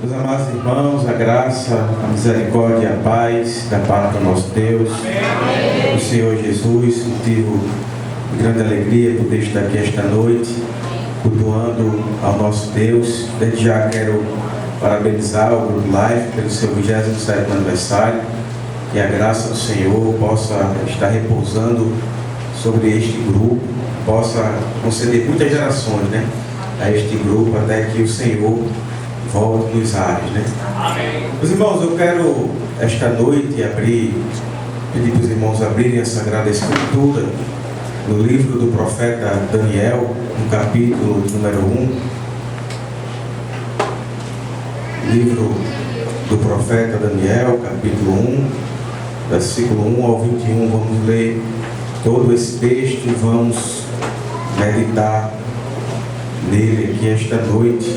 Meus amados irmãos, a graça, a misericórdia e a paz da parte do nosso Deus, o Senhor Jesus, motivo de grande alegria poder estar aqui esta noite, cultuando ao nosso Deus. Desde já quero parabenizar o Grupo Life pelo seu 27º aniversário, que a graça do Senhor possa estar repousando sobre este grupo, possa conceder muitas gerações, a este grupo, até que o Senhor volte nos ares, Amém. Meus irmãos, eu quero esta noite pedir para os irmãos abrirem a Sagrada Escritura no livro do profeta Daniel, no capítulo número 1. Livro do profeta Daniel, capítulo 1, versículo 1 ao 21. Vamos ler todo esse texto e vamos meditar nele aqui esta noite.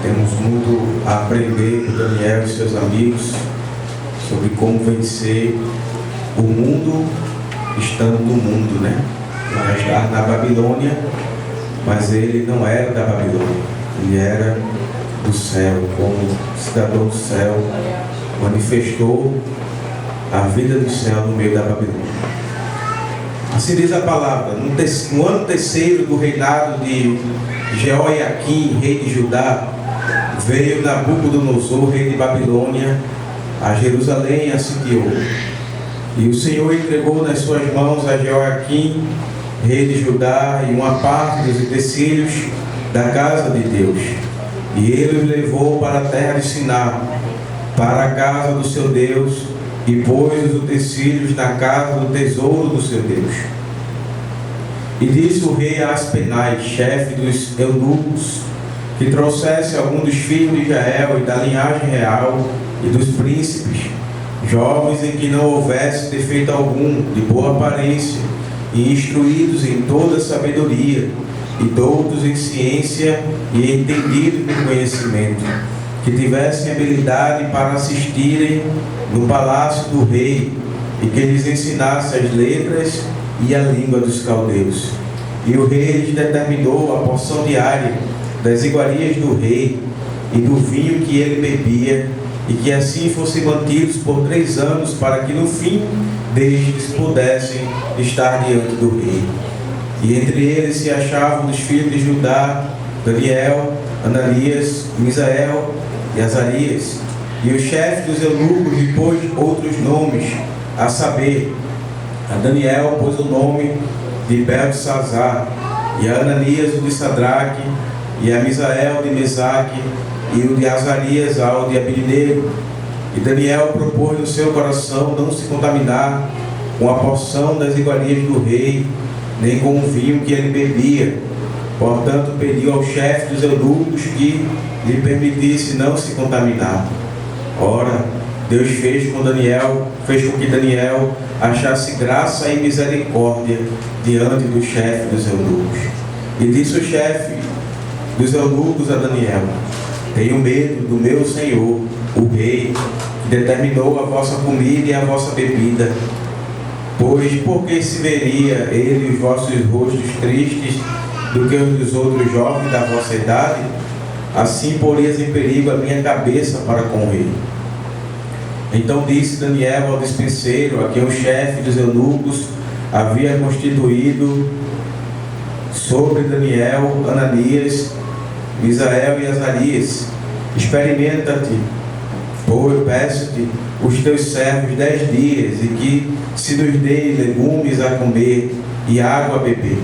Temos muito a aprender com Daniel e seus amigos sobre como vencer o mundo estando no mundo, Ele está na Babilônia, mas ele não era da Babilônia, ele era do céu, como cidadão do céu, manifestou a vida do céu no meio da Babilônia. Assim diz a palavra: no ano terceiro do reinado de Jeoiaquim, rei de Judá, veio Nabucodonosor, rei de Babilônia, a Jerusalém e a sitiou. E o Senhor entregou nas suas mãos a Jeoiaquim, rei de Judá, e uma parte dos utensílios da casa de Deus. E ele os levou para a terra de Siná, para a casa do seu Deus, e pôs os utensílios na casa do tesouro do seu Deus. E disse o rei a Aspenaz, chefe dos eunucos, que trouxesse algum dos filhos de Israel e da linhagem real e dos príncipes, jovens em que não houvesse defeito algum, de boa aparência, e instruídos em toda sabedoria, e doutos em ciência e entendidos em conhecimento, que tivessem habilidade para assistirem no palácio do rei, e que lhes ensinasse as letras e a língua dos caldeus. E o rei lhes determinou a porção diária das iguarias do rei e do vinho que ele bebia, e que assim fossem mantidos por 3 anos, para que no fim destes pudessem estar diante do rei. E entre eles se achavam dos filhos de Judá, Daniel, Ananias, Misael e Azarias. E o chefe dos eunucos lhe pôs outros nomes, a saber, a Daniel pôs o nome de Beltesazar, e a Ananias o de Sadraque, e a Misael de Mesaque, e o de Azarias ao de Abednego. E Daniel propôs no seu coração não se contaminar com a porção das iguarias do rei, nem com o vinho que ele bebia. Portanto, pediu ao chefe dos eunucos que lhe permitisse não se contaminar. Ora, Deus fez com que Daniel achasse graça e misericórdia diante do chefe dos eunucos. E disse o chefe dos eunucos a Daniel: tenho medo do meu senhor, o rei, que determinou a vossa comida e a vossa bebida. Pois por que se veria ele os vossos rostos tristes do que os dos outros jovens da vossa idade? Assim porias em perigo a minha cabeça para com o rei. Então disse Daniel ao despenseiro, a quem o chefe dos eunucos havia constituído sobre Daniel, Ananias, Misael e Azarias: experimenta-te, pois peço-te os teus servos 10 dias, e que se nos dê legumes a comer e água a beber.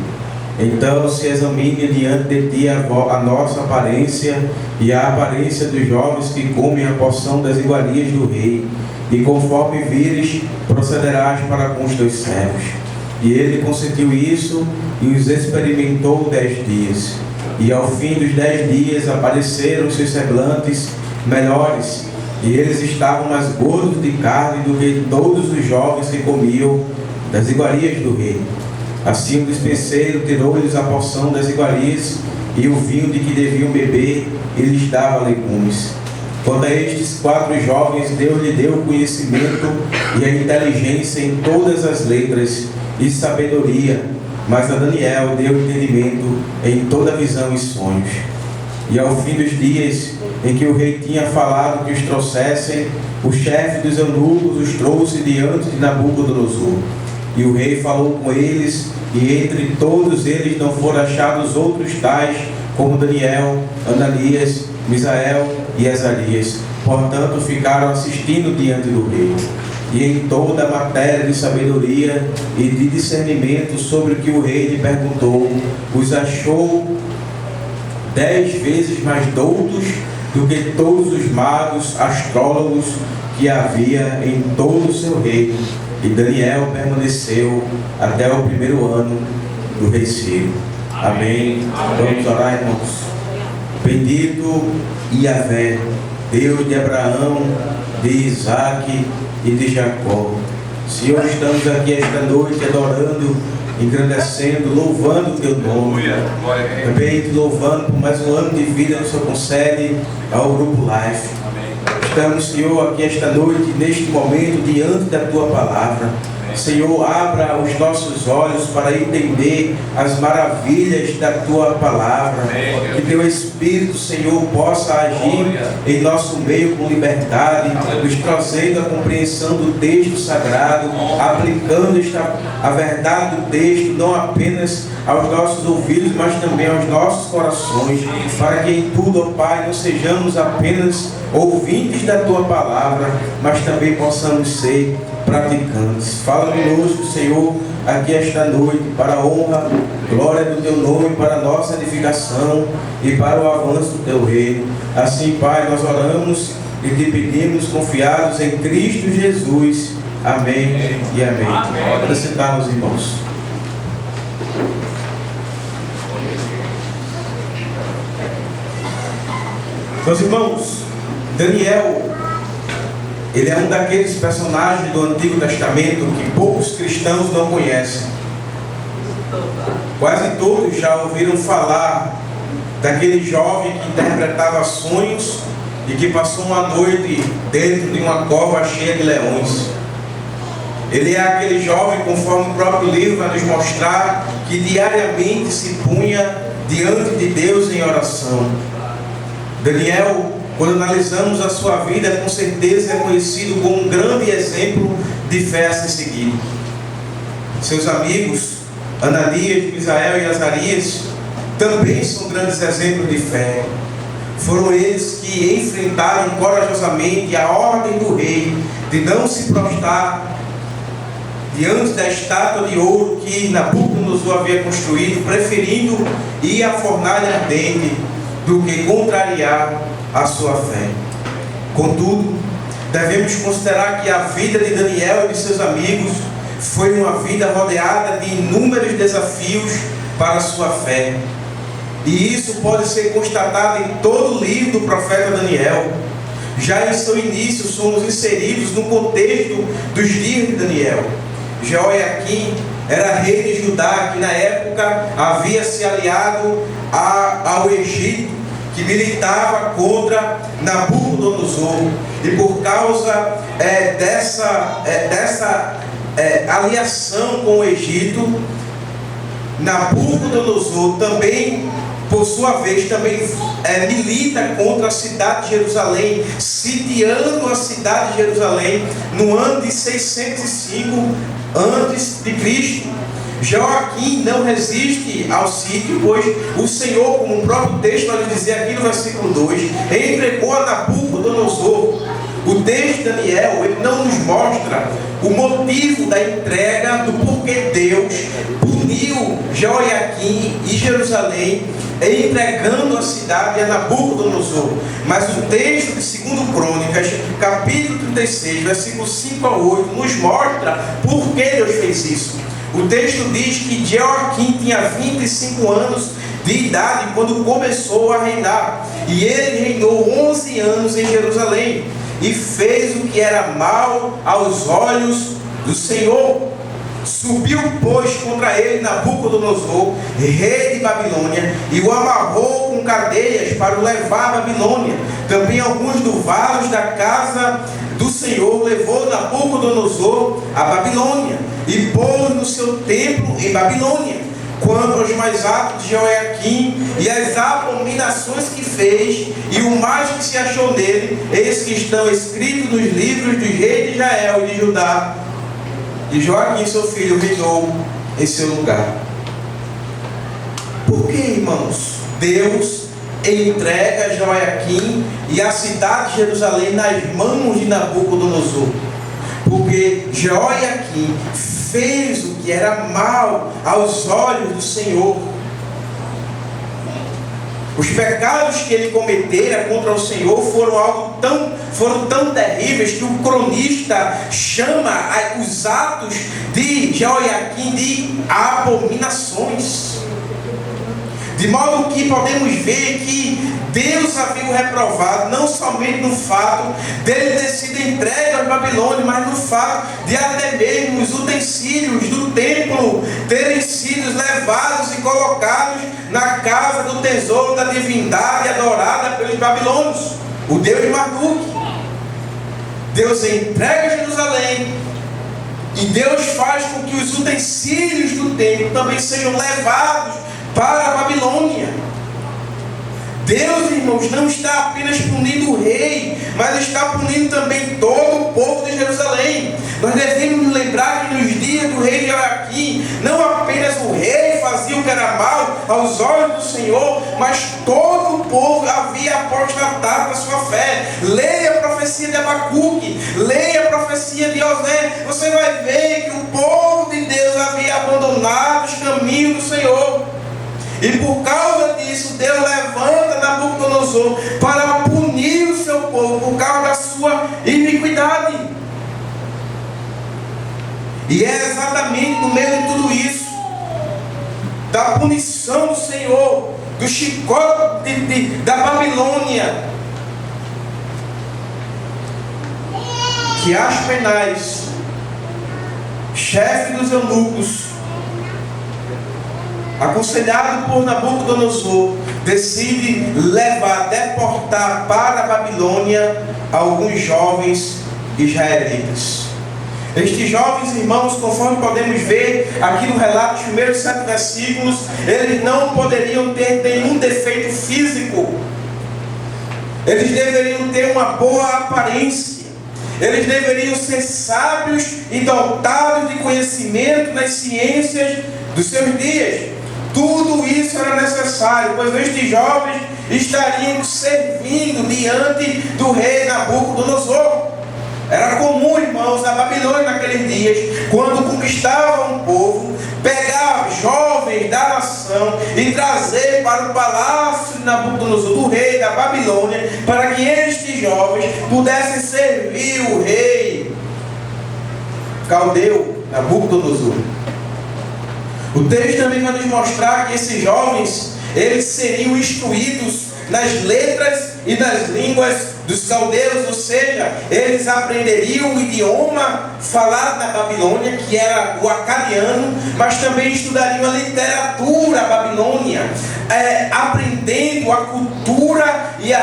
Então se examine diante de ti a nossa aparência e a aparência dos jovens que comem a porção das iguarias do rei, e conforme vires, procederás para com os teus servos. E ele consentiu isso e os experimentou 10 dias. E ao fim dos 10 dias apareceram seus semblantes melhores, e eles estavam mais gordos de carne do que todos os jovens que comiam das iguarias do rei. Assim o despenseiro tirou-lhes a porção das iguarias e o vinho de que deviam beber, e lhes dava legumes. Quanto a estes 4 jovens, Deus lhe deu o conhecimento e a inteligência em todas as letras e sabedoria, mas a Daniel deu entendimento em toda visão e sonhos. E ao fim dos dias em que o rei tinha falado que os trouxessem, o chefe dos eunucos os trouxe diante de Nabucodonosor. E o rei falou com eles, e entre todos eles não foram achados outros tais como Daniel, Ananias, Misael e Azarias. Portanto, ficaram assistindo diante do rei. E em toda a matéria de sabedoria e de discernimento sobre o que o rei lhe perguntou, os achou 10 vezes mais doutos do que todos os magos, astrólogos que havia em todo o seu reino. E Daniel permaneceu até o primeiro ano do rei Ciro. Amém. Vamos orar, irmãos. Bendito Yahvé, Deus de Abraão, de Isaac e de Jacó. Senhor, estamos aqui esta noite adorando, engrandecendo, louvando o teu nome. Também te louvando por mais um ano de vida que o Senhor concede ao Grupo Life. Estamos, Senhor, aqui esta noite, neste momento, diante da tua palavra. Senhor, abra os nossos olhos para entender as maravilhas da tua palavra. Que teu Espírito, Senhor, possa agir em nosso meio com liberdade, nos trazendo a compreensão do texto sagrado, aplicando a verdade do texto, não apenas aos nossos ouvidos, mas também aos nossos corações, para que em tudo, ó Pai, não sejamos apenas ouvintes da tua palavra, mas também possamos ser praticantes. Fala conosco, Senhor, aqui esta noite, para a honra, glória do teu nome, para a nossa edificação e para o avanço do teu reino. Assim, Pai, nós oramos e te pedimos, confiados em Cristo Jesus. Amém e amém. Para sentar, meus irmãos. Meus irmãos, Daniel, ele é um daqueles personagens do Antigo Testamento que poucos cristãos não conhecem. Quase todos já ouviram falar daquele jovem que interpretava sonhos e que passou uma noite dentro de uma cova cheia de leões. Ele é aquele jovem, conforme o próprio livro vai nos mostrar, que diariamente se punha diante de Deus em oração. Daniel, quando analisamos a sua vida, com certeza é conhecido como um grande exemplo de fé a ser seguido. Seus amigos, Ananias, Misael e Azarias, também são grandes exemplos de fé. Foram eles que enfrentaram corajosamente a ordem do rei de não se prostrar diante da estátua de ouro que Nabucodonosor havia construído, preferindo ir à fornalha ardente do que contrariar a sua fé. Contudo, devemos considerar que a vida de Daniel e de seus amigos foi uma vida rodeada de inúmeros desafios para a sua fé. E isso pode ser constatado em todo o livro do profeta Daniel. Já em seu início somos inseridos no contexto dos dias de Daniel. Jeoiaquim era rei de Judá, que na época havia se aliado ao Egito, que militava contra Nabucodonosor. E por causa dessa aliação com o Egito, Nabucodonosor também, por sua vez, também milita contra a cidade de Jerusalém, sitiando a cidade de Jerusalém no ano de 605 a.C. Joaquim não resiste ao sítio, pois o Senhor, como o próprio texto vai dizer aqui no versículo 2, entregou a Nabucodonosor. O texto de Daniel, ele não nos mostra o motivo da entrega, do porquê Deus puniu Joaquim e Jerusalém, entregando a cidade a Nabucodonosor. Mas o texto de 2 Crônicas, capítulo 36, versículos 5 a 8, nos mostra por que Deus fez isso. O texto diz que Joaquim tinha 25 anos de idade quando começou a reinar, e ele reinou 11 anos em Jerusalém, e fez o que era mal aos olhos do Senhor. Subiu, pois, contra ele Nabucodonosor, rei de Babilônia, e o amarrou com cadeias para o levar à Babilônia. Também alguns do valos da casa do Senhor levou Nabucodonosor à Babilônia, e pôs no seu templo em Babilônia. quanto aos mais atos de Jeoiaquim e as abominações que fez, e o mais que se achou nele, eis que estão escritos nos livros dos reis de Israel e de Judá. E Joaquim, seu filho, reinou em seu lugar. Por que, irmãos, Deus entrega Joiaquim e a cidade de Jerusalém nas mãos de Nabucodonosor? Porque Joiaquim fez o que era mal aos olhos do Senhor. Os pecados que ele cometera contra o Senhor foram tão terríveis que o cronista chama os atos de Joiaquim de abominações. De modo que podemos ver que Deus havia o reprovado, não somente no fato dele ter sido entregue aos babilônios, mas no fato de até mesmo os utensílios do templo terem sido levados e colocados na casa do tesouro da divindade adorada pelos babilônios, o Deus de Marduk. Deus entrega Jerusalém e Deus faz com que os utensílios do templo também sejam levados para a Babilônia. Deus, irmãos, não está apenas punindo o rei, mas está punindo também todo o povo de Jerusalém. Nós devemos nos lembrar que nos dias do rei Joaquim, não apenas o rei fazia o que era mal aos olhos do Senhor, mas todo o povo havia apostatado na sua fé. Leia a profecia de Abacuque, leia a profecia de Osé, você vai ver que o povo de Deus havia abandonado os caminhos do Senhor. E por causa disso, Deus levanta Nabucodonosor para punir o seu povo por causa da sua iniquidade. E é exatamente no meio de tudo isso, da punição do Senhor, do chicote da Babilônia, que Aspenaz, chefe dos eunucos, aconselhado por Nabucodonosor, decide deportar para a Babilônia alguns jovens israelitas. Estes jovens irmãos, conforme podemos ver aqui no relato dos primeiros 7 versículos, eles não poderiam ter nenhum defeito físico. Eles deveriam ter uma boa aparência. Eles deveriam ser sábios e dotados de conhecimento nas ciências dos seus dias. Tudo isso era necessário, pois estes jovens estariam servindo diante do rei Nabucodonosor. Era comum, irmãos, na Babilônia naqueles dias, quando conquistavam um povo, pegar jovens da nação e trazer para o palácio de Nabucodonosor, do rei da Babilônia, para que estes jovens pudessem servir o rei caldeu Nabucodonosor. O texto também vai nos mostrar que esses jovens, eles seriam instruídos nas letras e nas línguas dos caldeus, ou seja, eles aprenderiam o idioma falado na Babilônia, que era o acadiano, mas também estudariam a literatura babilônia, aprendendo a cultura e a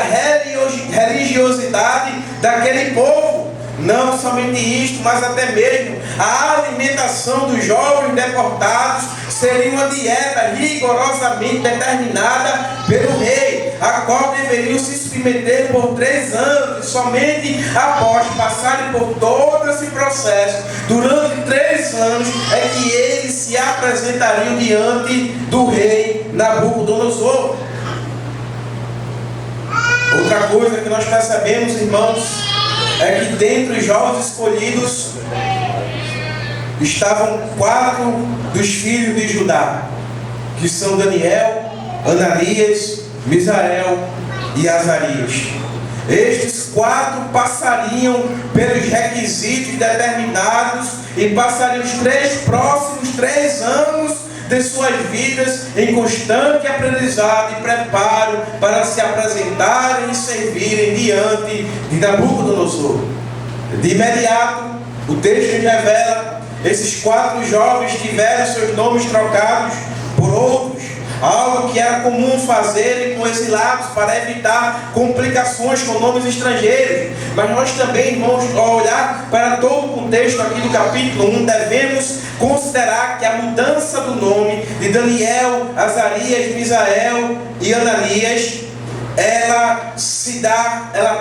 religiosidade daquele povo. Não somente isto, mas até mesmo a alimentação dos jovens deportados seria uma dieta rigorosamente determinada pelo rei, a qual deveriam se submeter por 3 anos, e somente após passarem por todo esse processo, durante 3 anos, é que eles se apresentariam diante do rei Nabucodonosor. Outra coisa que nós percebemos, irmãos, é que dentre os jovens escolhidos estavam 4 dos filhos de Judá, que são Daniel, Ananias, Misael e Azarias. Estes 4 passariam pelos requisitos determinados e passariam os próximos 3 anos de suas vidas em constante aprendizado e preparo para se apresentarem e servirem diante de Nabucodonosor. De imediato, o texto revela: esses 4 jovens tiveram seus nomes trocados por outros, algo que era comum fazer com exilados para evitar complicações com nomes estrangeiros. Mas nós também, irmãos, ao olhar para todo o contexto aqui do capítulo 1, devemos considerar que a mudança do nome de Daniel, Azarias, Misael e Ananias, ela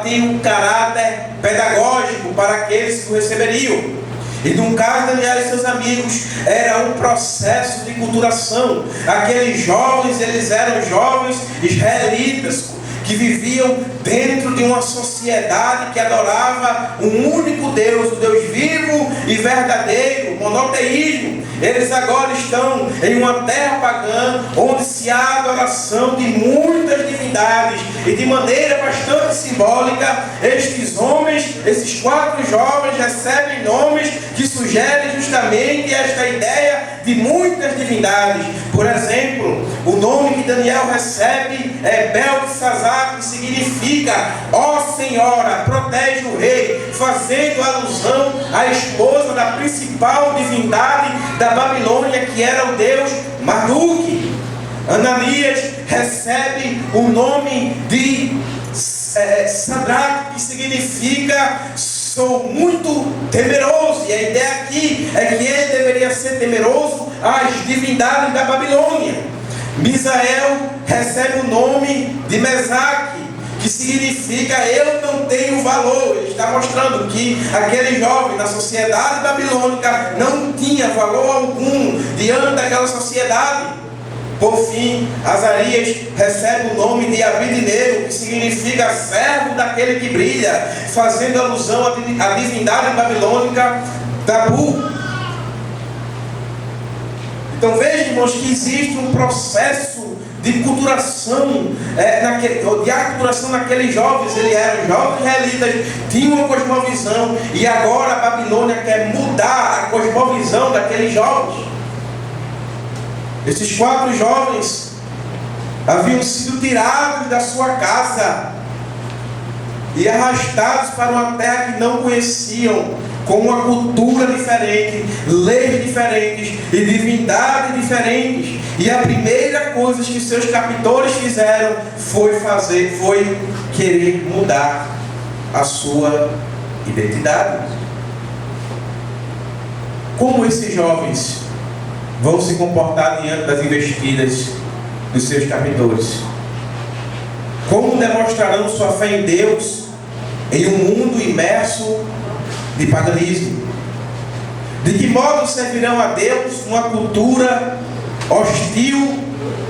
tem um caráter pedagógico para aqueles que o receberiam. E no caso de Daniel e seus amigos, era um processo de culturação. Aqueles jovens, eles eram jovens israelitas, que viviam dentro de uma sociedade que adorava um único Deus, o Deus vivo e verdadeiro, monoteísmo. Eles agora estão em uma terra pagã, onde se há adoração de muitas divindades, e de maneira bastante simbólica, estes homens, esses 4 jovens, recebem nomes que sugerem justamente esta ideia de muitas divindades. Por exemplo, o nome que Daniel recebe é Beltesazar, que significa: ó Senhora, protege o rei, fazendo alusão à esposa da principal divindade da Babilônia, que era o deus Marduk. Ananias recebe o nome de Sadraque, que significa: sou muito temeroso. E a ideia aqui é que ele deveria ser temeroso às divindades da Babilônia. Misael recebe o nome de Mesaque, que significa: eu não tenho valor. Ele está mostrando que aquele jovem na sociedade babilônica não tinha valor algum diante daquela sociedade. Por fim, Azarias recebe o nome de Abidnego, que significa servo daquele que brilha, fazendo alusão à divindade babilônica Tabu. Então vejam, irmãos, que existe um processo de culturação, de aculturação naqueles jovens. Eles eram jovens israelitas, tinham uma cosmovisão, e agora a Babilônia quer mudar a cosmovisão daqueles jovens. Esses 4 jovens haviam sido tirados da sua casa e arrastados para uma terra que não conheciam, com uma cultura diferente, leis diferentes e divindades diferentes. E a primeira coisa que seus captores fizeram foi querer mudar a sua identidade. Como esses jovens vão se comportar diante das investidas dos seus captores? Como demonstrarão sua fé em Deus em um mundo imerso de paganismo? De que modo servirão a Deus uma cultura hostil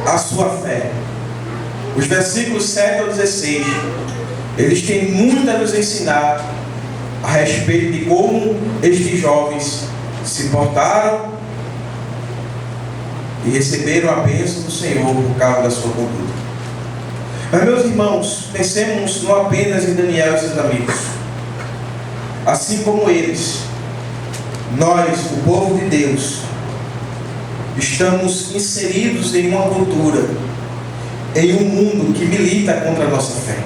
à sua fé? Os versículos 7 ao 16, eles têm muito a nos ensinar a respeito de como estes jovens se portaram e receberam a bênção do Senhor por causa da sua conduta. Mas, meus irmãos, pensemos não apenas em Daniel e seus amigos. Assim como eles, nós, o povo de Deus, estamos inseridos em uma cultura, em um mundo que milita contra a nossa fé,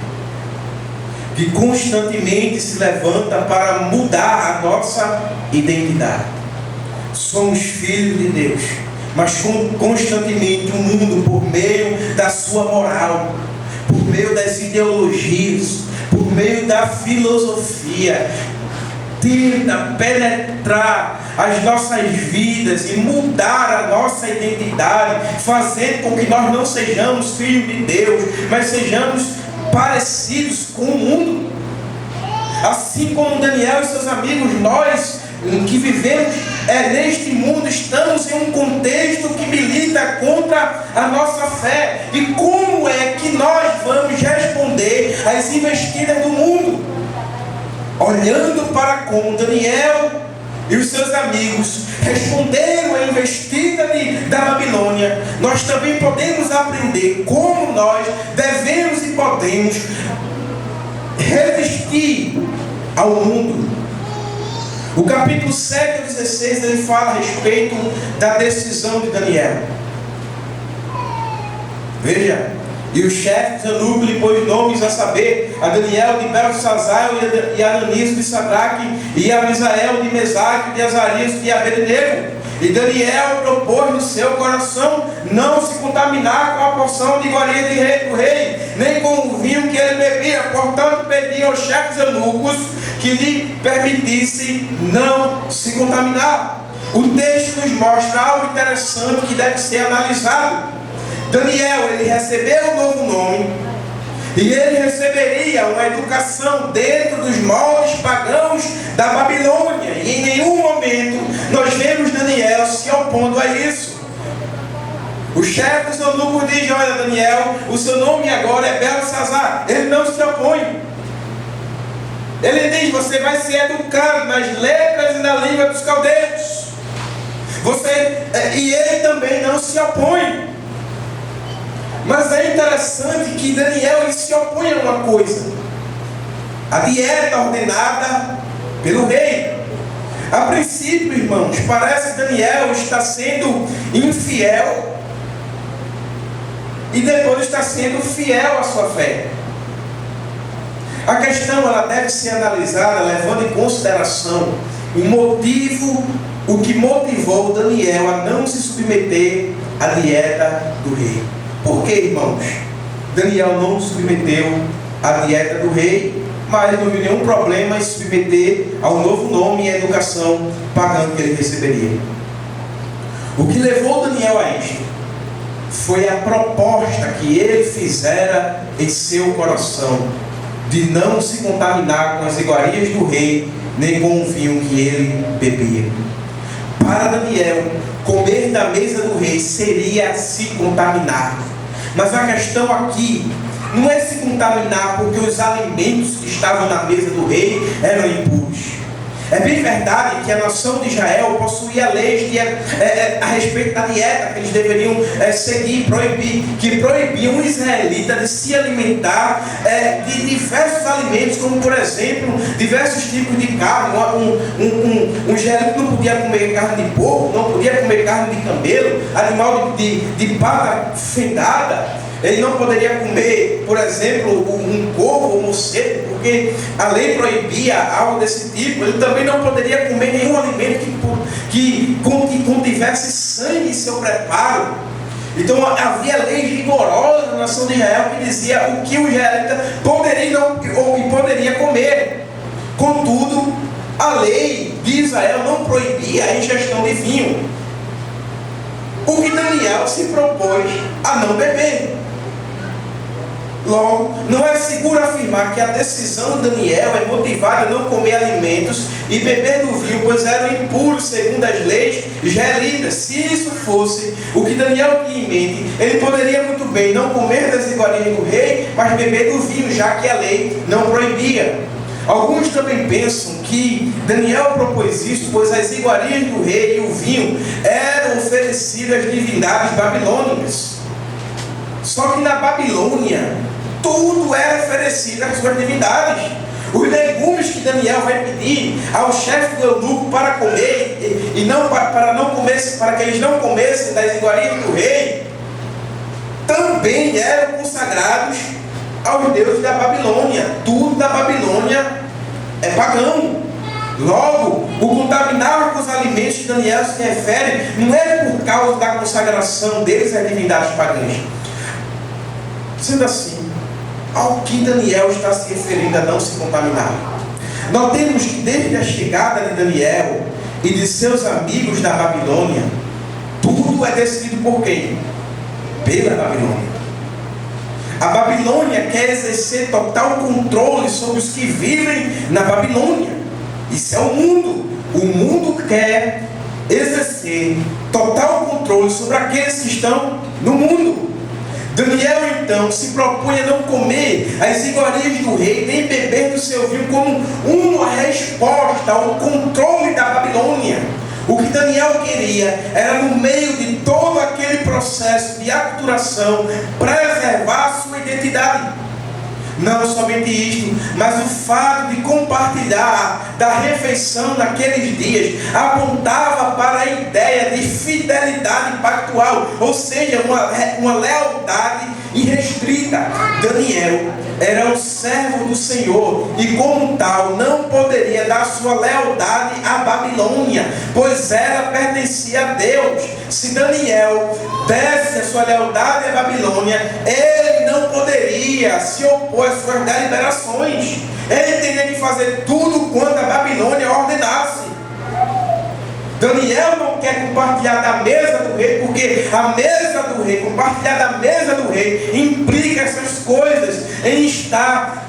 que constantemente se levanta para mudar a nossa identidade. Somos filhos de Deus, mas constantemente o mundo, por meio da sua moral, por meio das ideologias, por meio da filosofia, tenta penetrar as nossas vidas e mudar a nossa identidade, fazendo com que nós não sejamos filhos de Deus, mas sejamos parecidos com o mundo. Assim como Daniel e seus amigos, nós que vivemos neste mundo, estamos em um contexto que milita contra a nossa fé. E como é que nós vamos responder às investidas do mundo? Olhando para como Daniel e os seus amigos responderam à investida da Babilônia, nós também podemos aprender como nós devemos e podemos resistir ao mundo. O capítulo 7 ao 16, ele fala a respeito da decisão de Daniel. Veja: e o chefe de Zanuco lhe pôs nomes, a saber, a Daniel de Beltesazar, e a Ananias de Sadraque, e a Misael de Mesaque, de Azarias, de Abednego. E Daniel propôs no seu coração não se contaminar com a porção de iguaria do rei, nem com o vinho que ele bebia. Portanto, pedia aos chefes eunucos que lhe permitissem não se contaminar. O texto nos mostra algo interessante que deve ser analisado. Daniel, ele recebeu um novo nome, e ele receberia uma educação dentro dos moldes pagãos da Babilônia. E em nenhum momento nós vemos Daniel se opondo a isso. O chefe dos eunucos diz: olha, Daniel, o seu nome agora é Belsazar. Ele não se opõe. Ele diz: você vai ser educado nas letras e na língua dos caldeus. E ele também não se opõe. Mas é interessante que Daniel ele se opõe a uma coisa: a dieta ordenada pelo rei. A princípio, irmãos, parece que Daniel está sendo infiel e depois está sendo fiel à sua fé. A questão ela deve ser analisada levando em consideração o que motivou Daniel a não se submeter à dieta do rei. Por que, irmãos? Daniel não submeteu à dieta do rei, mas não viu nenhum problema em submeter ao novo nome e à educação pagã que ele receberia. O que levou Daniel a isto foi a proposta que ele fizera em seu coração de não se contaminar com as iguarias do rei, nem com o vinho que ele bebia. Para Daniel, comer da mesa do rei seria se contaminar. Mas a questão aqui não é se contaminar porque os alimentos que estavam na mesa do rei eram impuros. É bem verdade que a nação de Israel possuía leis a respeito da dieta que eles deveriam seguir, que proibiam o israelita de se alimentar de diversos alimentos, como por exemplo, diversos tipos de carne. Um israelita não podia comer carne de porco, não podia comer carne de camelo, animal de pata fendada. Ele não poderia comer, por exemplo, um corvo ou um morcego, porque a lei proibia algo desse tipo. Ele também não poderia comer nenhum alimento que contivesse sangue em seu preparo. Então havia leis rigorosas na nação de Israel que dizia o que o israelita poderia comer. Contudo, a lei de Israel não proibia a ingestão de vinho. O que Daniel se propôs a não beber. Logo, não é seguro afirmar que a decisão de Daniel é motivada a não comer alimentos e beber do vinho, pois eram impuros segundo as leis israelitas. Se isso fosse o que Daniel tinha em mente, ele poderia muito bem não comer das iguarias do rei, mas beber do vinho, já que a lei não proibia. Alguns também pensam que Daniel propôs isso, pois as iguarias do rei e o vinho eram oferecidas às divindades babilônicas. Só que na Babilônia, tudo era oferecido às suas divindades. Os legumes que Daniel vai pedir ao chefe do eunuco para comer, para que eles não comessem das iguarias do rei, também eram consagrados aos deuses da Babilônia. Tudo da Babilônia é pagão. Logo, o contaminar com os alimentos que Daniel se refere não é por causa da consagração deles às divindades pagãs. Sendo assim, ao que Daniel está se referindo a não se contaminar. Notemos que desde a chegada de Daniel e de seus amigos da Babilônia, tudo é decidido por quem? Pela Babilônia. A Babilônia quer exercer total controle sobre os que vivem na Babilônia. Isso é o mundo. O mundo quer exercer total controle sobre aqueles que estão no mundo. Daniel então se propõe a não comer as iguarias do rei, nem beber do seu vinho, como uma resposta ao controle da Babilônia. O que Daniel queria era, no meio de todo aquele processo de aculturação, preservar a sua identidade. Não somente isto, mas o fato de compartilhar da refeição naqueles dias apontava para a ideia de fidelidade pactual, ou seja, uma lealdade irrestrita. Daniel era um servo do Senhor e, como tal, não poderia dar sua lealdade à Babilônia, pois ela pertencia a Deus. Se Daniel desse a sua lealdade à Babilônia, ele não poderia se opor às suas deliberações. Ele teria que fazer tudo quanto a Babilônia ordenasse. Daniel não quer compartilhar da mesa do rei, porque a mesa do rei, compartilhar da mesa do rei, implica essas coisas, em estar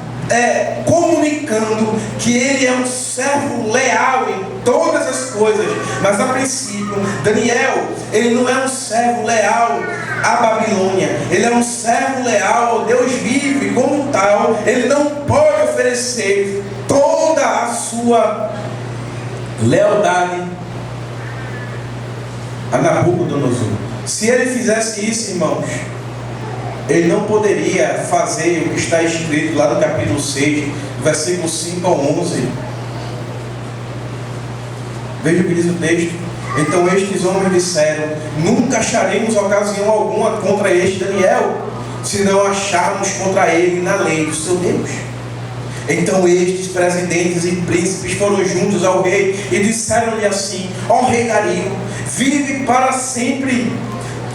comunicando que ele é um servo leal em todas as coisas. Mas a princípio, Daniel, ele não é um servo leal à Babilônia, ele é um servo leal ao Deus vivo, e como tal, ele não pode oferecer toda a sua lealdade a Nabucodonosor. Se ele fizesse isso, irmãos, ele não poderia fazer o que está escrito lá no capítulo 6, versículo 5 ao 11. Veja o que diz o texto. Então estes homens disseram: nunca acharemos ocasião alguma contra este Daniel, se não acharmos contra ele na lei do seu Deus. Então estes presidentes e príncipes foram juntos ao rei e disseram-lhe assim: ó rei Dario, vive para sempre.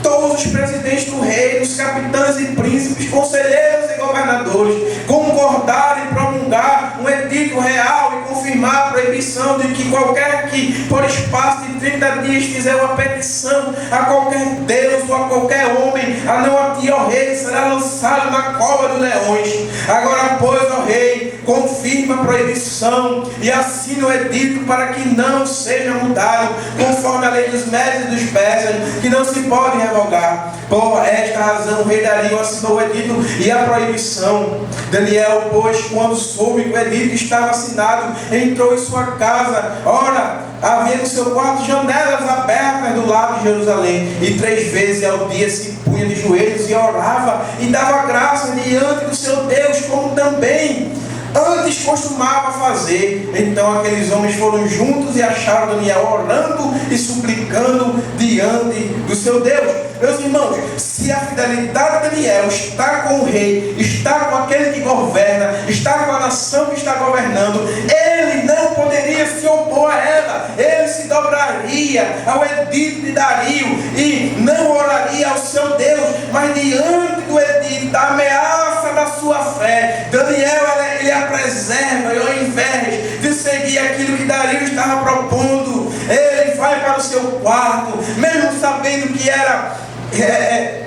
Todos os presidentes do rei, os capitães e príncipes, conselheiros e governadores concordaram em promulgar um edito real e confirmar a proibição de que qualquer que, por espaço de 30 dias, fizer uma petição a qualquer Deus ou a qualquer homem, a não a ti, ó rei, será lançado na cova dos leões. Agora, pois, ó rei, confirma a proibição e assina o edito para que não seja mudado, conforme a lei dos médios e dos persas, que não se pode revogar. Por esta razão, o rei Dario assinou o edito e a proibição. Daniel, pois, quando soube que o edito estava assinado, entrou em sua casa. Ora, havia no seu quarto janelas abertas do lado de Jerusalém, e 3 vezes ao dia se punha de joelhos e orava e dava graça diante do seu Deus, como também antes costumava fazer. Então aqueles homens foram juntos e acharam Daniel orando e suplicando diante do seu Deus. Meus irmãos, se a fidelidade de Daniel está com o rei, está com aquele que governa, está com a nação que está governando, ele não poderia se opor a ela. Ele se dobraria ao edito de Dario e não oraria ao seu Deus, mas diante do edito, da ameaça da sua fé, Daniel ele a preserva, e ao invés de seguir aquilo que Dario estava propondo, ele vai para o seu quarto, mesmo sabendo que era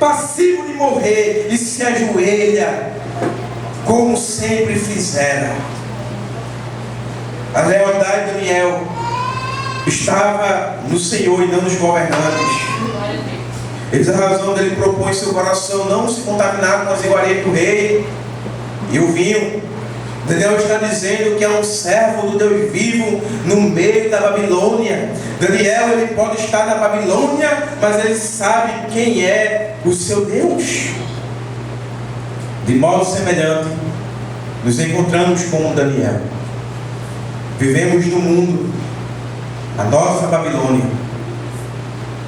passivo de morrer, e se ajoelha, como sempre fizera. A lealdade de Daniel estava no Senhor e não nos governantes. Eis a razão dele propor em seu coração não se contaminar com as iguarias do rei e o vinho. Daniel está dizendo que é um servo do Deus vivo no meio da Babilônia. Daniel, ele pode estar na Babilônia, mas ele sabe quem é o seu Deus. De modo semelhante, nos encontramos com Daniel. Vivemos no mundo, a nossa Babilônia,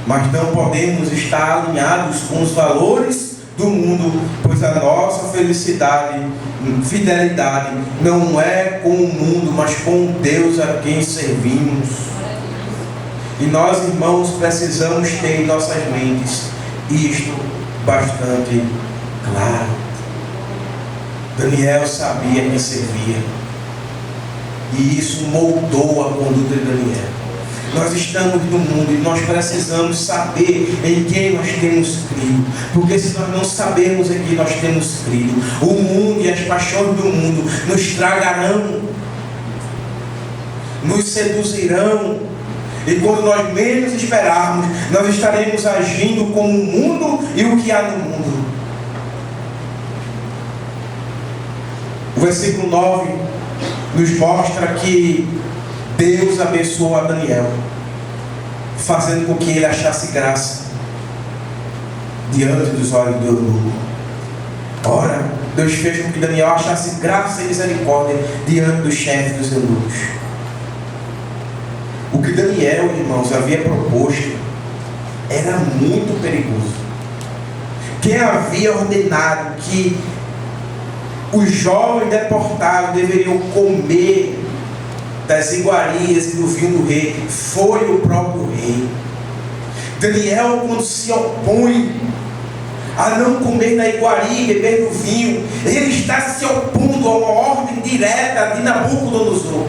mas não podemos estar alinhados com os valores do mundo, pois a nossa felicidade, fidelidade não é com o mundo, mas com Deus a quem servimos. E nós, irmãos, precisamos ter em nossas mentes isto bastante claro. Daniel sabia quem servia, e isso moldou a conduta de Daniel. Nós estamos no mundo e nós precisamos saber em quem nós temos crido, porque se nós não sabemos em quem nós temos crido, o mundo e as paixões do mundo nos tragarão, nos seduzirão, e quando nós menos esperarmos, nós estaremos agindo como o mundo e o que há no mundo. O versículo 9 nos mostra que Deus abençoou a Daniel, fazendo com que ele achasse graça diante dos olhos do eunuco. Ora, Deus fez com que Daniel achasse graça e misericórdia diante dos chefes dos eunucos. O que Daniel, irmãos, havia proposto era muito perigoso. Quem havia ordenado que os jovens deportados deveriam comer das iguarias e do vinho do rei. Foi o próprio rei. Daniel, quando se opõe a não comer da iguaria e beber do vinho, ele está se opondo a uma ordem direta de Nabucodonosor.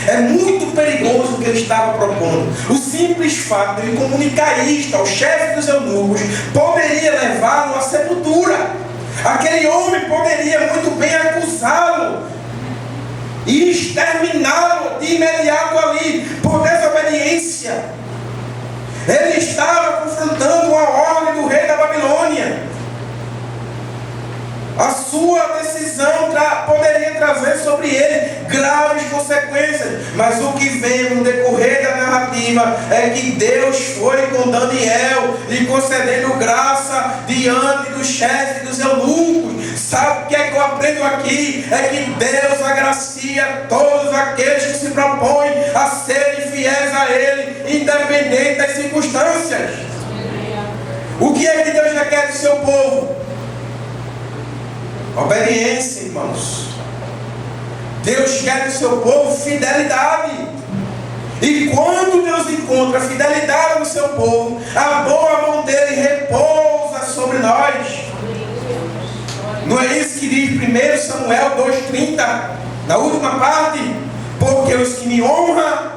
É muito perigoso o que ele estava propondo. O simples fato de ele comunicar isto ao chefe dos eunucos poderia levá-lo à sepultura. Aquele homem poderia muito bem acusá-lo e exterminá-lo de imediato ali, por desobediência. Ele estava confrontando a ordem do rei da Babilônia. A sua decisão poderia trazer sobre ele graves consequências. Mas o que vemos no decorrer da narrativa é que Deus foi com Daniel lhe concedendo graça diante do chefe dos eunucos. Sabe o que é que eu aprendo aqui? É que Deus agracia todos aqueles que se propõem a serem fiéis a Ele, independente das circunstâncias. O que é que Deus requer do seu povo? Obediência, irmãos. Deus quer do seu povo fidelidade. E quando Deus encontra a fidelidade no seu povo, a boa mão dele repousa sobre nós. Não é isso que diz 1 Samuel 2,30, na última parte? Porque os que me honram,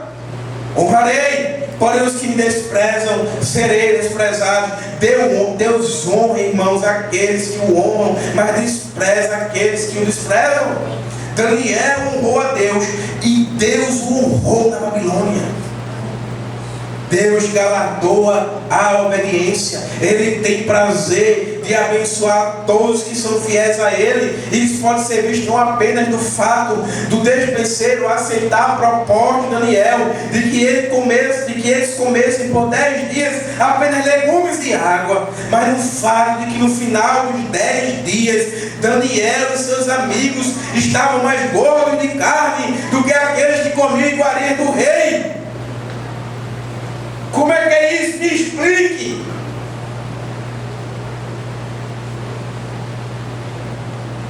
honrarei, porém os que me desprezam, serei desprezado. Deus honra, irmãos, aqueles que o honram, mas despreza aqueles que o desprezam. Daniel honrou a Deus e Deus o honrou na Babilônia. Deus galardoa a obediência. Ele tem prazer de abençoar todos que são fiéis a Ele. Isso pode ser visto não apenas no fato do despenseiro aceitar a proposta de Daniel, de que eles comessem por 10 dias apenas legumes e água, mas no fato de que no final dos 10 dias, Daniel e seus amigos estavam mais gordos de carne do que aqueles que comiam iguarias do rei. Como é que é isso? Me explique.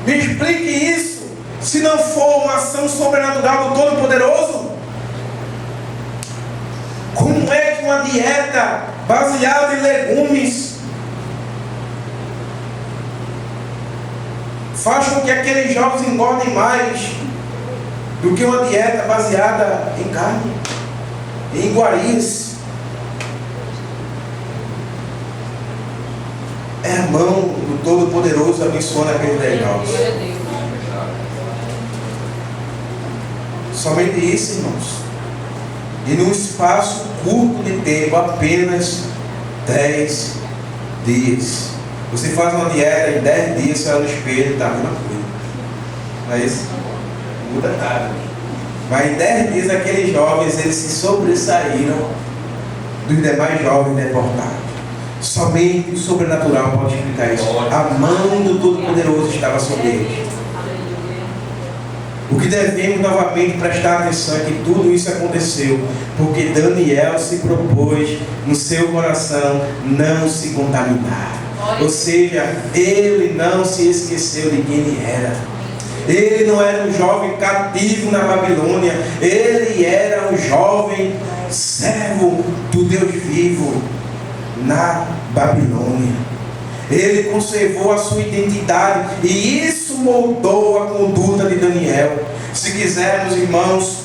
Me explique isso. Se não for uma ação sobrenatural do Todo-Poderoso. Como é que uma dieta baseada em legumes faz com que aqueles jovens engordem mais do que uma dieta baseada em carne, em iguarias? É a mão do Todo-Poderoso abençoando aqueles 10 jovens. Somente isso, irmãos. E num espaço curto de tempo, apenas 10 dias. Você faz uma dieta em 10 dias, você olha no espelho e está a mesma coisa. Não é isso? Muda nada. Mas em 10 dias aqueles jovens, eles se sobressaíram dos demais jovens deportados. Somente o sobrenatural pode explicar isso. A mão do Todo-Poderoso estava sobre eles. O que devemos novamente prestar atenção é que tudo isso aconteceu porque Daniel se propôs no seu coração não se contaminar. Ou seja, ele não se esqueceu de quem ele era. Ele não era um jovem cativo na Babilônia. Ele era um jovem servo do Deus vivo na Babilônia. Ele conservou a sua identidade e isso moldou a conduta de Daniel. Se quisermos, irmãos,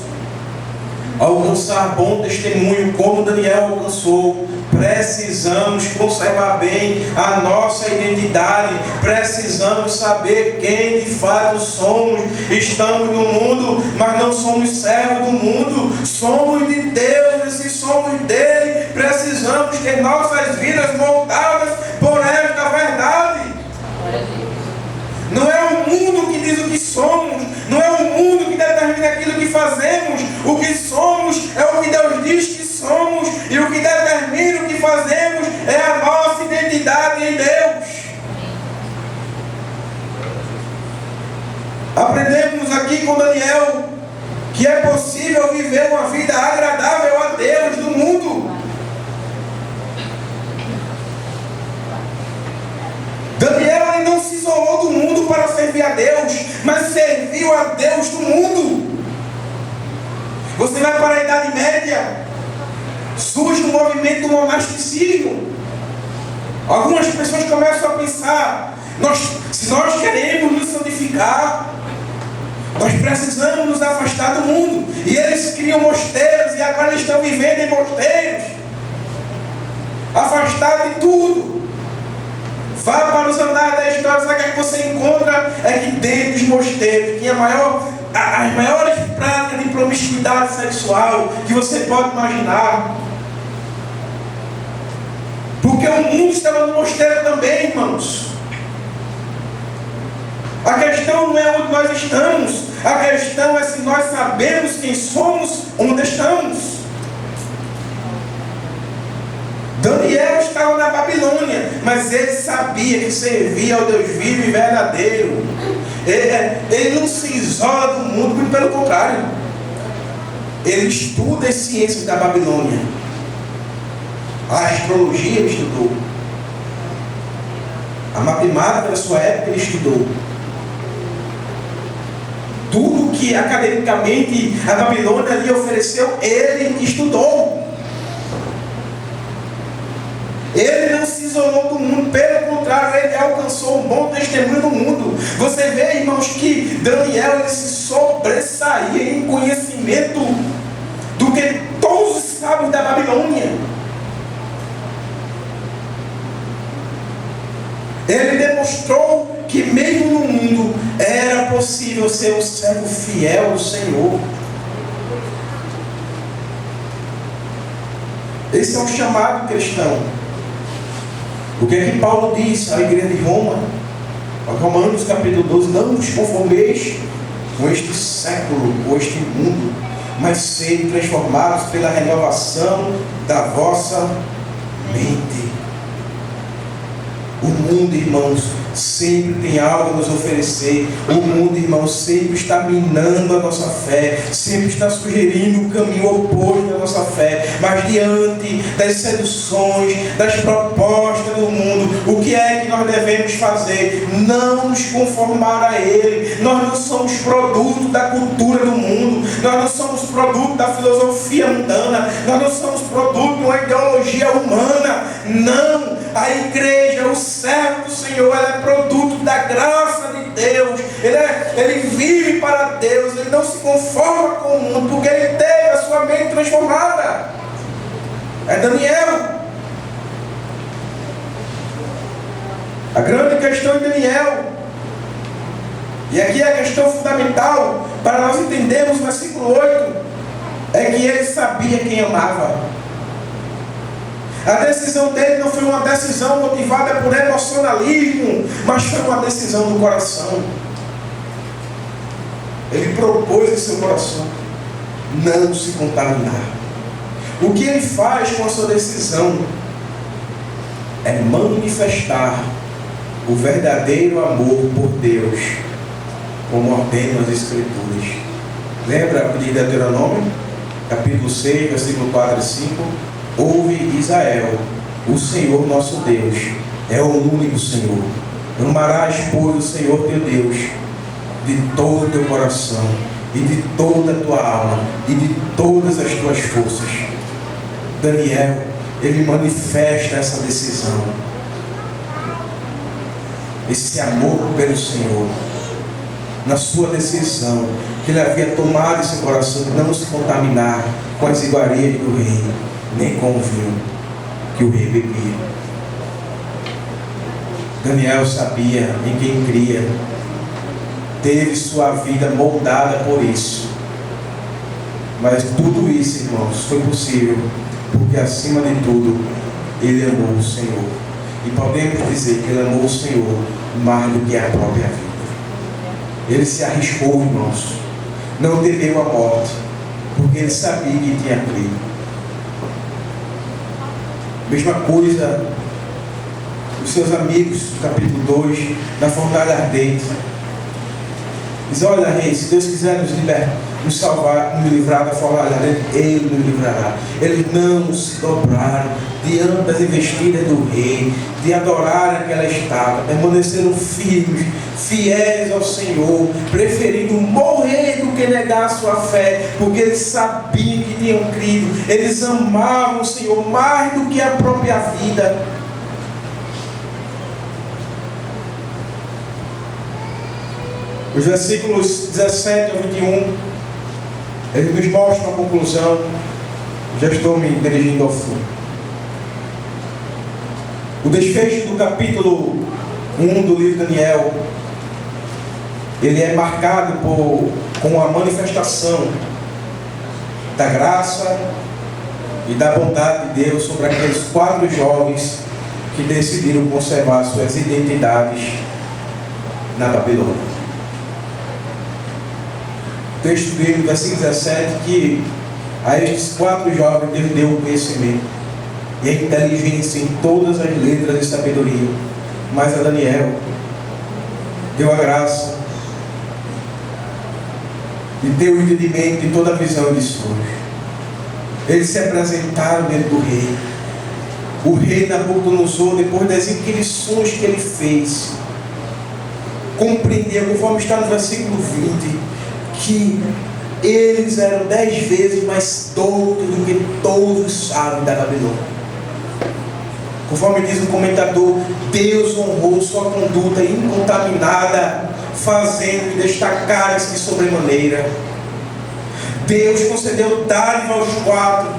alcançar bom testemunho como Daniel alcançou, precisamos conservar bem a nossa identidade. Precisamos saber quem de fato somos. Estamos no mundo, mas não somos servos do mundo. Somos de Deus, e se somos dele, precisamos ter nossas vidas moldadas por esta verdade. Não é o mundo que diz o que somos, não é o mundo que determina aquilo que fazemos. O que somos é o que Deus diz que somos, e o que determina o que fazemos é a nossa identidade em Deus. Aprendemos aqui com Daniel que é possível viver uma vida agradável a Deus no mundo. Daniel não se isolou do mundo para ser servir a Deus, mas serviu a Deus do mundo. Você vai para a Idade Média, surge um movimento do monasticismo. Algumas pessoas começam a pensar, se nós queremos nos santificar, nós precisamos nos afastar do mundo. E eles criam mosteiros, e agora eles estão vivendo em mosteiros, afastados de tudo. Vá para os andares da história, sabe o que você encontra? É que dentro dos mosteiros tinha as maiores práticas de promiscuidade sexual que você pode imaginar. Porque o mundo estava no mosteiro também, irmãos. A questão não é onde nós estamos. A questão é se nós sabemos quem somos, onde estamos. Daniel estava na Babilônia, mas ele sabia que servia ao Deus vivo e verdadeiro. Ele não se isola do mundo, muito pelo contrário. Ele estuda as ciências da Babilônia. A astrologia ele estudou. A matemática da sua época ele estudou. Tudo que academicamente a Babilônia lhe ofereceu, ele estudou. Ele não se isolou do mundo, pelo contrário, ele alcançou um bom testemunho no mundo. Você vê, irmãos, que Daniel ele se sobressaía em conhecimento do que todos os sábios da Babilônia. Ele demonstrou que mesmo no mundo era possível ser um servo fiel do Senhor. Esse é um chamado cristão. O que é que Paulo diz à igreja de Roma? Romanos capítulo 12: não vos conformeis com este século, com este mundo, mas sede transformados pela renovação da vossa mente. O mundo, irmãos, sempre tem algo a nos oferecer. O mundo, irmãos, sempre está minando a nossa fé, sempre está sugerindo um caminho oposto da nossa fé. Mas diante das seduções, das propostas do mundo, o que é que nós devemos fazer? Não nos conformar a ele. Nós não somos produto da cultura do mundo, nós não somos produto da filosofia mundana, nós não somos produto de uma ideologia humana. Não! A igreja, o servo do Senhor, ela é produto da graça de Deus. Ele vive para Deus, ele não se conforma com o mundo, porque ele teve a sua mente transformada. É Daniel. A grande questão de Daniel, e aqui é a questão fundamental para nós entendermos o versículo 8, é que ele sabia quem amava. A decisão dele não foi uma decisão motivada por emocionalismo, mas foi uma decisão do coração. Ele propôs em seu coração não se contaminar. O que ele faz com a sua decisão é manifestar o verdadeiro amor por Deus, como ordenam as Escrituras. Lembra de Deuteronômio, capítulo 6, versículo 4 e 5? Ouve, Israel, o Senhor nosso Deus é o único Senhor. Amarás, pois, o Senhor teu Deus de todo o teu coração, e de toda a tua alma, e de todas as tuas forças. Daniel, ele manifesta essa decisão, esse amor pelo Senhor, na sua decisão, que ele havia tomado esse coração de não se contaminar com as iguarias do reino, nem com o vinho que o rei bebia. Daniel sabia em quem cria, teve sua vida moldada por isso. Mas tudo isso, irmãos, foi possível porque, acima de tudo, ele amou o Senhor. E podemos dizer que ele amou o Senhor mais do que a própria vida. Ele se arriscou, irmãos, não temeu a morte, porque ele sabia que tinha crido. Mesma coisa os seus amigos, capítulo 2, na fornalha ardente. Diz: olha, rei, se Deus quiser nos libertar, nos salvar, nos livrar da fornalha, Ele nos livrará. Eles não se dobraram diante das investidas do rei, de adorar aquela estátua, permaneceram firmes, fiéis ao Senhor, preferindo morrer do que negar a sua fé, porque eles sabiam que tinham crido, eles amavam o Senhor mais do que a própria vida. Os versículos 17 ao 21, eles nos mostram a conclusão. Já estou me dirigindo ao fim. O desfecho do capítulo 1 do livro de Daniel, ele é marcado com a manifestação da graça e da bondade de Deus sobre aqueles 4 jovens que decidiram conservar suas identidades na Babilônia. O texto diz no versículo 17 que a estes 4 jovens Deus deu o conhecimento e a inteligência em todas as letras e sabedoria, mas a Daniel deu a graça de ter o entendimento de toda a visão de sonhos. Eles se apresentaram diante do rei. O rei Nabucodonosor, depois das inquirições que ele fez, compreendeu, conforme está no versículo 20, que eles eram 10 vezes mais doutos do que todos os sábios da Babilônia. Conforme diz o comentador, Deus honrou sua conduta incontaminada, fazendo que destacaram-se de sobremaneira. Deus concedeu dádiva aos 4,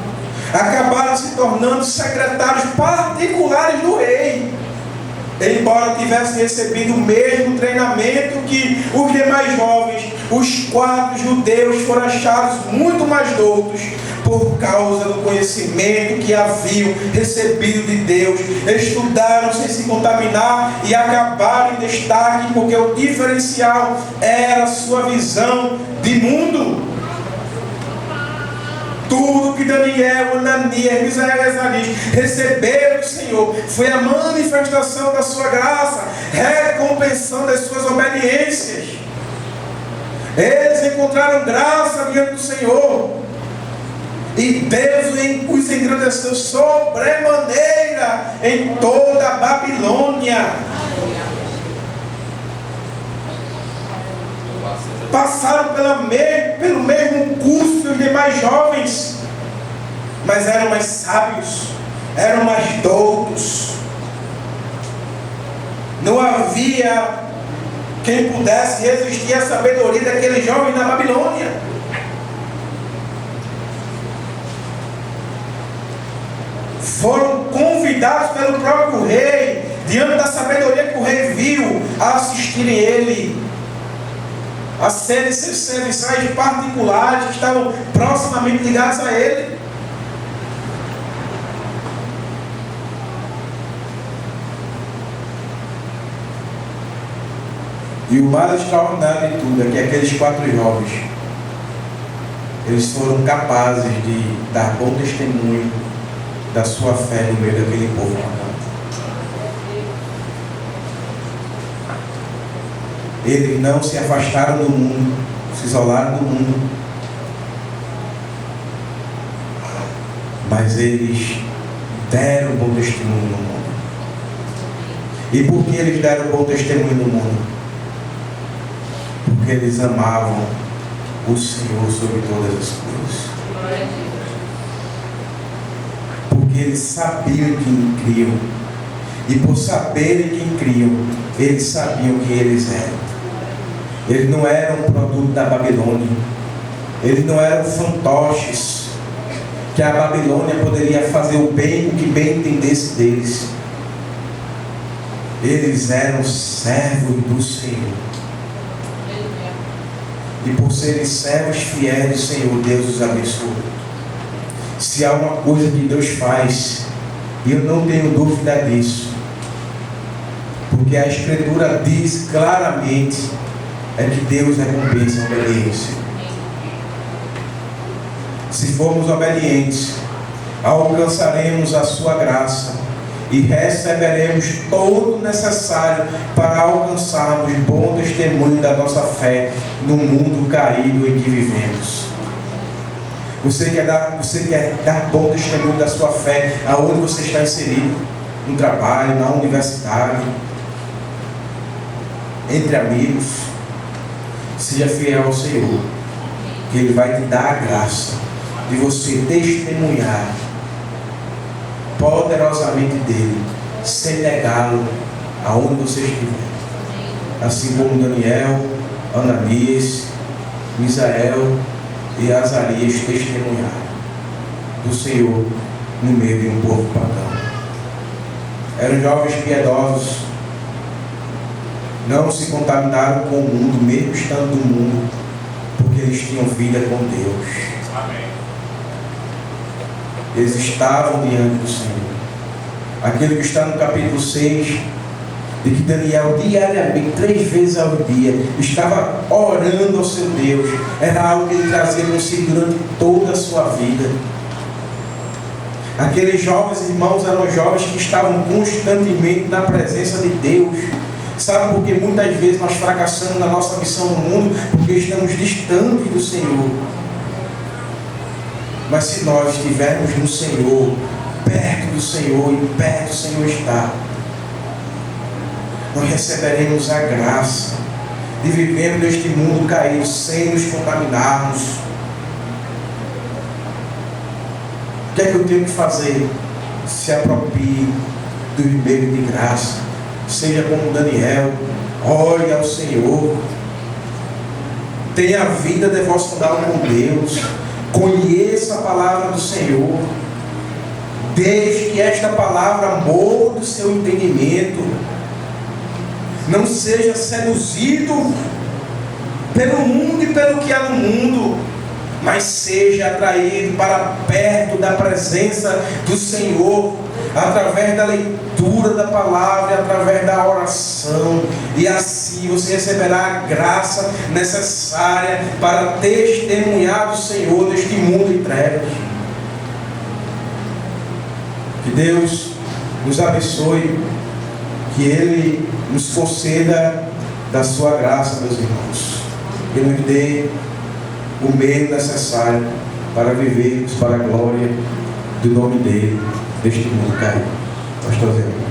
acabaram se tornando secretários particulares do rei, embora tivessem recebido o mesmo treinamento que os demais jovens. Os 4 judeus foram achados muito mais doutos por causa do conhecimento que haviam recebido de Deus. Estudaram sem se contaminar e acabaram em destaque, porque o diferencial era a sua visão de mundo. Tudo que Daniel, Ananias, Misael e Azarias receberam do Senhor foi a manifestação da sua graça, recompensando as suas obediências. Eles encontraram graça diante do Senhor, e Deus os engrandeceu sobremaneira em toda a Babilônia. Passaram pelo mesmo curso que os demais jovens, mas eram mais sábios, eram mais doutos. Não havia quem pudesse resistir à sabedoria daqueles jovens na Babilônia. Foram convidados pelo próprio rei, diante da sabedoria que o rei viu, a assistirem ele, a serem seus serviçais particulares que estavam proximamente ligados a ele. E o mais extraordinário de tudo é que aqueles 4 jovens, eles foram capazes de dar bom testemunho da sua fé no meio daquele povo amado. Eles não se afastaram do mundo, se isolaram do mundo, mas eles deram bom testemunho no mundo. E por que eles deram bom testemunho no mundo? Porque eles amavam o Senhor sobre todas as coisas. Porque eles sabiam quem criam. E por saberem quem criam, eles sabiam quem eles eram. Eles não eram um produto da Babilônia. Eles não eram fantoches que a Babilônia poderia fazer o bem, o que bem entendesse deles. Eles eram servos do Senhor. E por serem servos fiéis do Senhor, Deus os abençoa. Se há uma coisa que Deus faz, e eu não tenho dúvida disso, porque a Escritura diz claramente, é que Deus recompensa a obediência. Se formos obedientes, alcançaremos a sua graça e receberemos todo o necessário para alcançarmos bom testemunho da nossa fé no mundo caído em que vivemos. Você quer dar bom testemunho da sua fé aonde você está inserido? No trabalho, na universidade, entre amigos. Seja fiel ao Senhor, que Ele vai te dar a graça de você testemunhar poderosamente dele, sem negá-lo aonde você estiver. Assim como Daniel, Ananias, Misael e Azarias testemunharam do Senhor no meio de um povo pagão. Eram jovens piedosos, não se contaminaram com o mundo, mesmo estando no mundo, porque eles tinham vida com Deus. Amém. Eles estavam diante do Senhor. Aquilo que está no capítulo 6, de que Daniel diariamente, 3 vezes ao dia, estava orando ao seu Deus. Era algo que ele trazia consigo durante toda a sua vida. Aqueles jovens irmãos eram jovens que estavam constantemente na presença de Deus. Sabe por que muitas vezes nós fracassamos na nossa missão no mundo? Porque estamos distantes do Senhor. Mas se nós estivermos no Senhor, perto do Senhor, e perto do Senhor está, nós receberemos a graça de viver neste mundo caído sem nos contaminarmos. O que é que eu tenho que fazer? Se aproprie do meio de graça. Seja como Daniel, ore ao Senhor, tenha vida devocional com Deus, conheça a palavra do Senhor, deixe que esta palavra molde o seu entendimento. Não seja seduzido pelo mundo e pelo que há no mundo, mas seja atraído para perto da presença do Senhor, através da leitura da palavra, através da oração, e assim você receberá a graça necessária para testemunhar do Senhor neste mundo em trevas. Que Deus nos abençoe, que Ele nos conceda da sua graça, meus irmãos, que nos dê o meio necessário para vivermos para a glória do nome dele, deste mundo caído. Pastor Zé.